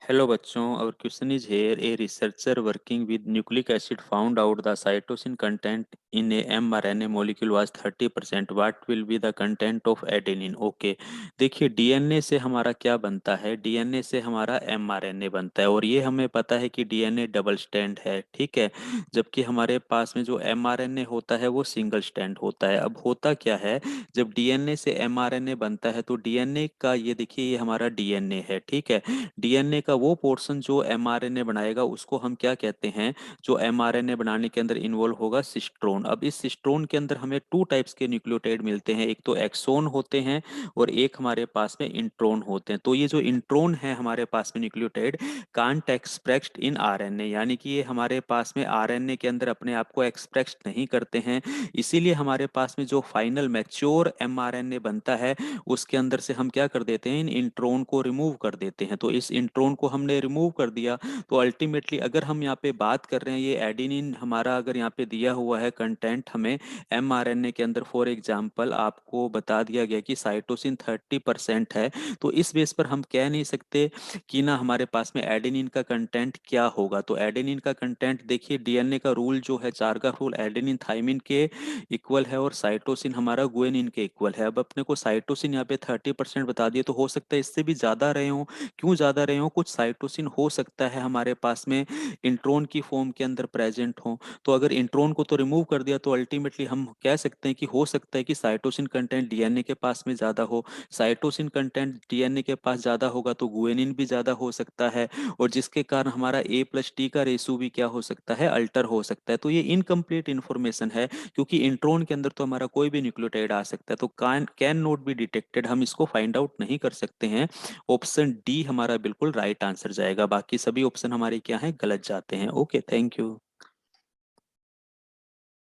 Hello बच्चों, our question is here. A researcher working with nucleic acid found out the cytosine content in a mRNA molecule was 30%. What will be the content of adenine? Okay, देखिए DNA से हमारा क्या बनता है। DNA से हमारा mRNA बनता है और ये हमें पता है कि डीएनए डबल स्टैंड है, ठीक है। जबकि हमारे पास में जो एमआरएनए होता है वो सिंगल स्टैंड होता है। अब होता क्या है, जब डीएनए से एमआरएनए बनता है तो डीएनए का ये देखिए ये हमारा डीएनए है, ठीक है। डीएनए का वो पोर्शन जो एमआरएनए बनाएगा उसको हम क्या कहते हैं, जो एमआरएनए बनाने के अंदर इन्वॉल्व होगा, सिस्ट्रोन। अब इस सिस्ट्रोन के अंदर हमें टू टाइप्स के न्यूक्लियोटाइड मिलते हैं, एक तो एक्सोन होते हैं और एक हमारे पास में इंट्रोन होते हैं। तो ये जो इंट्रोन है हमारे पास में nucleotide can't expressed in RNA, यानी कि ये हमारे पास में आरएनए के अंदर अपने आप को एक्सप्रेस नहीं करते हैं। इसीलिए हमारे पास में जो फाइनल मैच्योर एमआरएनए बनता है उसके अंदर से हम क्या कर देते हैं, इन इंट्रोन को रिमूव कर देते हैं। तो इस इंट्रोन को हमने रिमूव कर दिया तो अल्टीमेटली अगर हम यहाँ पे बात कर रहे हैं, ये एडिनिन हमारा अगर यहाँ पे दिया हुआ है कंटेंट हमें एमआरएनए के अंदर, फॉर एग्जांपल आपको बता दिया गया कि साइटोसिन 30% है, तो इस बेस पर हम कह नहीं सकते कि ना हमारे पास में एडेनिन का कंटेंट क्या होगा। तो एडेनिन का कंटेंट देखिए, डीएनए का रूल जो है, चार का रूल, एडेनिन थाइमिन के इक्वल है और साइटोसिन हमारा गुएनिन के इक्वल है। अब अपने को साइटोसिन यहाँ पे 30% बता दिए, तो हो सकता है इससे भी ज्यादा रहे हो। क्यों ज्यादा रहे हो, कुछ साइटोसिन हो सकता है हमारे पास में इंट्रोन की फॉर्म के अंदर प्रेजेंट हो। तो अगर इंट्रोन को तो रिमूव कर दिया तो अल्टीमेटली हम कह सकते हैं कि हो सकता है कि साइटोसिन कंटेंट डीएनए के पास में ज्यादा हो। साइटोसिन कंटेंट डीएनए के पास ज्यादा होगा तो गुएनिन भी ज्यादा हो सकता है, और जिसके कारण हमारा A+T का रेशो भी क्या हो सकता है, अल्टर हो सकता है। तो ये इनकम्प्लीट इंफॉर्मेशन है, क्योंकि इंट्रोन के अंदर तो हमारा कोई भी न्यूक्लियोटाइड आ सकता है, तो कैन नॉट बी डिटेक्टेड, हम इसको फाइंड आउट नहीं कर सकते हैं। ऑप्शन डी हमारा बिल्कुल राइट आंसर जाएगा, बाकी सभी ऑप्शन हमारे क्या हैं, गलत जाते हैं। Okay, thank you.